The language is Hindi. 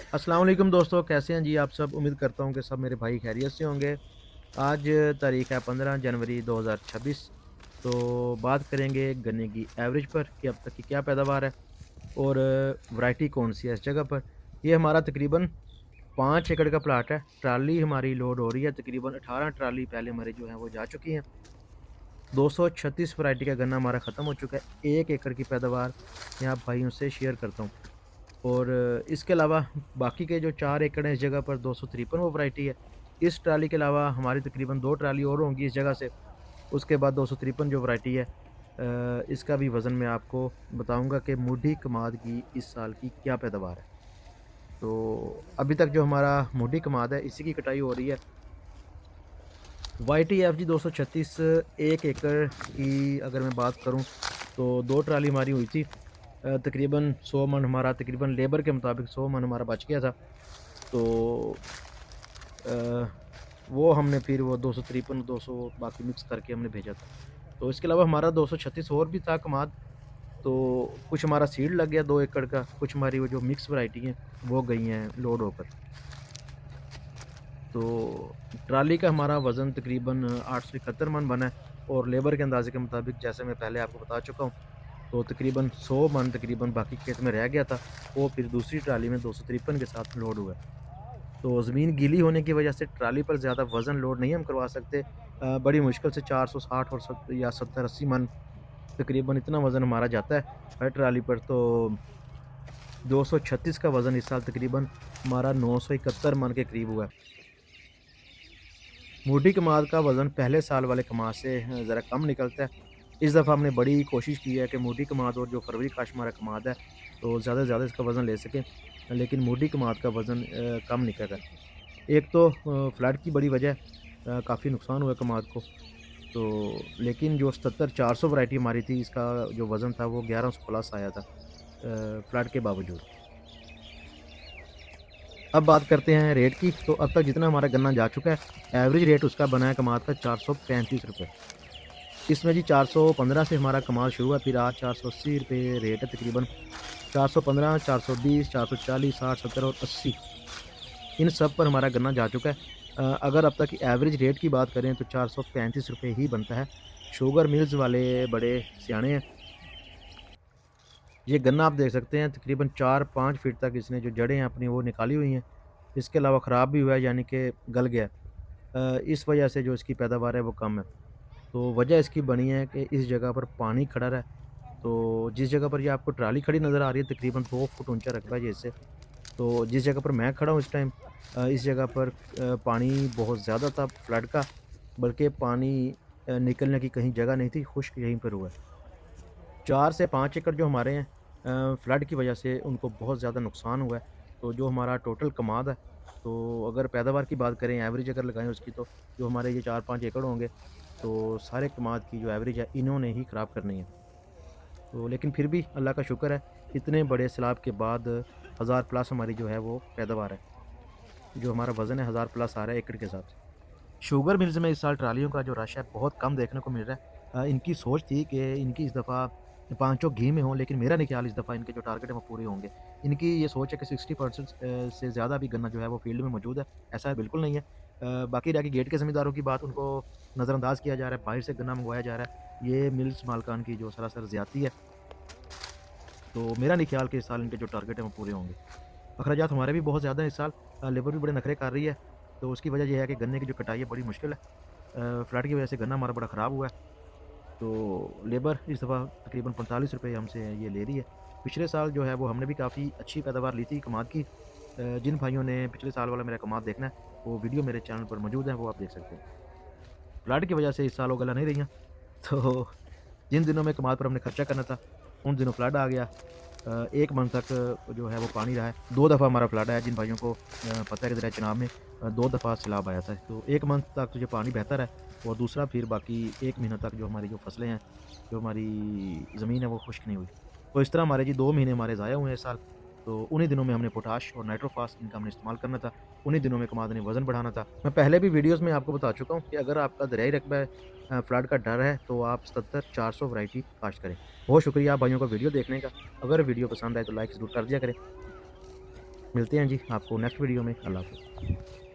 अस्सलाम वालेकुम दोस्तों, कैसे हैं जी आप सब। उम्मीद करता हूँ कि सब मेरे भाई खैरियत से होंगे। आज तारीख़ है 15 जनवरी 2026। तो बात करेंगे गन्ने की एवरेज पर कि अब तक की क्या पैदावार है और वैरायटी कौन-सी है इस जगह पर। ये हमारा तकरीबन 5 एकड़ का प्लॉट है। ट्राली हमारी लोड हो रही है, तकरीबन 18 ट्राली पहले हमारी जो है वो जा चुकी हैं। 236 वैरायटी का गन्ना हमारा ख़त्म हो चुका है। 1 एकड़ की पैदावार मैं आप भाइयों से शेयर करता हूँ। और इसके अलावा बाकी के जो 4 एकड़ हैं इस जगह पर 253 वो वैरायटी है। इस ट्राली के अलावा हमारी तकरीबन 2 ट्राली और होंगी इस जगह से। उसके बाद 253 जो वैरायटी है इसका भी वज़न मैं आपको बताऊँगा कि मूढ़ी कमाद की इस साल की क्या पैदावार है। तो अभी तक जो हमारा मूढ़ी कमाद है इसी की कटाई हो रही है। YTFG 236 1 एकड़ की अगर मैं बात करूँ तो 2 ट्राली हमारी हुई थी। तकरीबन 100 मन हमारा तकरीबन लेबर के मुताबिक 100 मन हमारा बच गया था। तो अ, वो हमने फिर वो 253 200 बाकी मिक्स करके हमने भेजा था। तो इसके अलावा हमारा 236 और भी था कमाद। तो कुछ हमारा सीड लग गया 2 एकड़ का, कुछ हमारी वो जो मिक्स वैरायटी हैं वो गई हैं लोड होकर। तो ट्राली का हमारा वज़न तकरीबन 871 मन बना है और लेबर के अंदाज़े के मुताबिक जैसे मैं पहले आपको बता चुका हूँ, तो तकरीबन 100 मन तकरीबन बाकी खेत में रह गया था, वो फिर दूसरी ट्राली में 253 के साथ लोड हुआ है। तो ज़मीन गीली होने की वजह से ट्राली पर ज़्यादा वज़न लोड नहीं हम करवा सकते। बड़ी मुश्किल से 460 और सत या 70-80 मन तकरीबन इतना वज़न हमारा जाता है हर ट्राली पर। तो 236 का वज़न इस साल तकरीबन हमारा 971 मन के करीब हुआ है। मूढ़ी कमाद का वज़न पहले साल वाले कमाद से ज़रा कम निकलता है। इस दफ़ा हमने बड़ी कोशिश की है कि मूढ़ी कमाद और जो फरवरी काश्त हमारा कमाद है, तो ज़्यादा से ज़्यादा इसका वज़न ले सकें। लेकिन मूढ़ी कमाद का वज़न कम निकल रहा है। एक तो फ्लड की बड़ी वजह काफ़ी नुकसान हुआ कमाद को। तो लेकिन जो 77-400 वैरायटी हमारी थी, इसका जो वज़न था वो 1100 प्लस आया था फ्लड के बावजूद। अब बात करते हैं रेट की, तो अब तक जितना हमारा गन्ना जा चुका है, एवरेज रेट उसका बना है कमाद का ₹435। इसमें जी 415 से हमारा कमाल शुरू हुआ, फिर आज ₹480 रेट है तकरीबन। 415, 420, 440, 60, 70 और 80 इन सब पर हमारा गन्ना जा चुका है। अगर अब तक की एवरेज रेट की बात करें तो ₹435 ही बनता है। शुगर मिल्स वाले बड़े सियाने हैं। ये गन्ना आप देख सकते हैं तकरीबन 4-5 फीट तक इसने जो जड़ें हैं अपनी वो निकाली हुई हैं। इसके अलावा ख़राब भी हुआ है, यानी कि गल गया है। इस वजह से जो इसकी पैदावार है वो कम है। तो वजह इसकी बनी है कि इस जगह पर पानी खड़ा रहा है। तो जिस जगह पर ये आपको ट्राली खड़ी नज़र आ रही है तकरीबन 2 फुट ऊँचा रकबा है ये इससे। तो जिस जगह पर मैं खड़ा हूँ इस टाइम इस जगह पर पानी बहुत ज़्यादा था फ्लड का, बल्कि पानी निकलने की कहीं जगह नहीं थी, खुश्क यहीं पर हुआ है। 4 से 5 एकड़ जो हमारे हैं फ्लड की वजह से उनको बहुत ज़्यादा नुकसान हुआ है। तो जो हमारा टोटल कमाद है, तो अगर पैदावार की बात करें एवरेज अगर लगाएँ उसकी, तो जो हमारे ये 4-5 एकड़ होंगे, तो सारे कमाद की जो एवरेज है इन्होंने ही ख़राब करनी है। तो लेकिन फिर भी अल्लाह का शुक्र है, इतने बड़े सैलाब के बाद 1000 प्लस हमारी जो है वो पैदावार है। जो हमारा वज़न है 1000 प्लस आ रहा है एकड़ के हिसाब से। शुगर मिल्स में इस साल ट्रालियों का जो रश है बहुत कम देखने को मिल रहा है। इनकी सोच थी कि इनकी इस दफ़ा पाँचों घी में हों, लेकिन मेरा नहीं ख़्याल इस दफ़ा इनके जो टारगेट है वो पूरे होंगे। इनकी ये सोच है कि 60% से ज़्यादा अभी गन्ना जो है वो फ़ील्ड में मौजूद है, ऐसा बिल्कुल नहीं है। बाकी रह गई गेट के ज़मींदारों की बात, उनको नज़रअंदाज़ किया जा रहा है, बाहर से गन्ना मँगवाया जा रहा है। ये मिल्स मालकान की जो सरासर ज़्यादती है। तो मेरा नहीं ख़्याल कि इस साल इनके जो टारगेट है वो पूरे होंगे। अखराजात हमारे भी बहुत ज़्यादा हैं इस साल। लेबर भी बड़े नखरे कर रही है, तो उसकी वजह ये है कि गन्ने की जो कटाई है बड़ी मुश्किल है। फ्लड की वजह से गन्ना हमारा बड़ा ख़राब हुआ है, तो लेबर इस दफ़ा तकरीबन ₹45 हमसे ये ले रही है। पिछले साल जो है वो हमने भी काफ़ी अच्छी पैदावार ली थी कमाद की। जिन भाइयों ने पिछले साल वाला मेरा कमाद देखना है, वो वीडियो मेरे चैनल पर मौजूद है, वो आप देख सकते हैं। फ्लड की वजह से इस साल वो गला नहीं रही हैं, तो जिन दिनों में कमाद पर हमने खर्चा करना था, उन दिनों फ्लड आ गया। 1 मंथ तक जो है वो पानी रहा है। 2 दफ़ा हमारा फ्लड आया, जिन भाइयों को पता है कि ज़रा चिनाब में 2 दफ़ा सैलाब आया था। तो 1 मंथ तक तो जो पानी बहता रहा और दूसरा फिर बाकी 1 महीना तक जो हमारी जो फसलें हैं, जो हमारी ज़मीन है वो खुश्क नहीं हुई। तो इस तरह हमारे जी 2 महीने हमारे ज़ाया हुए हैं इस साल। तो उन्हीं दिनों में हमने पोटाश और नाइट्रोफॉस इनका हमने इस्तेमाल करना था। उन्हीं दिनों में कमाद ने वज़न बढ़ाना था। मैं पहले भी वीडियोज़ में आपको बता चुका हूँ कि अगर आपका दरियाई रकबा है, फ्लड का डर है, तो आप 77-400 वैरायटी काश्त करें। बहुत शुक्रिया आप भाइयों का वीडियो देखने का। अगर वीडियो पसंद आए तो लाइक ज़रूर कर दिया करें। मिलते हैं जी आपको नेक्स्ट वीडियो में। अल्लाह हाफ़िज़।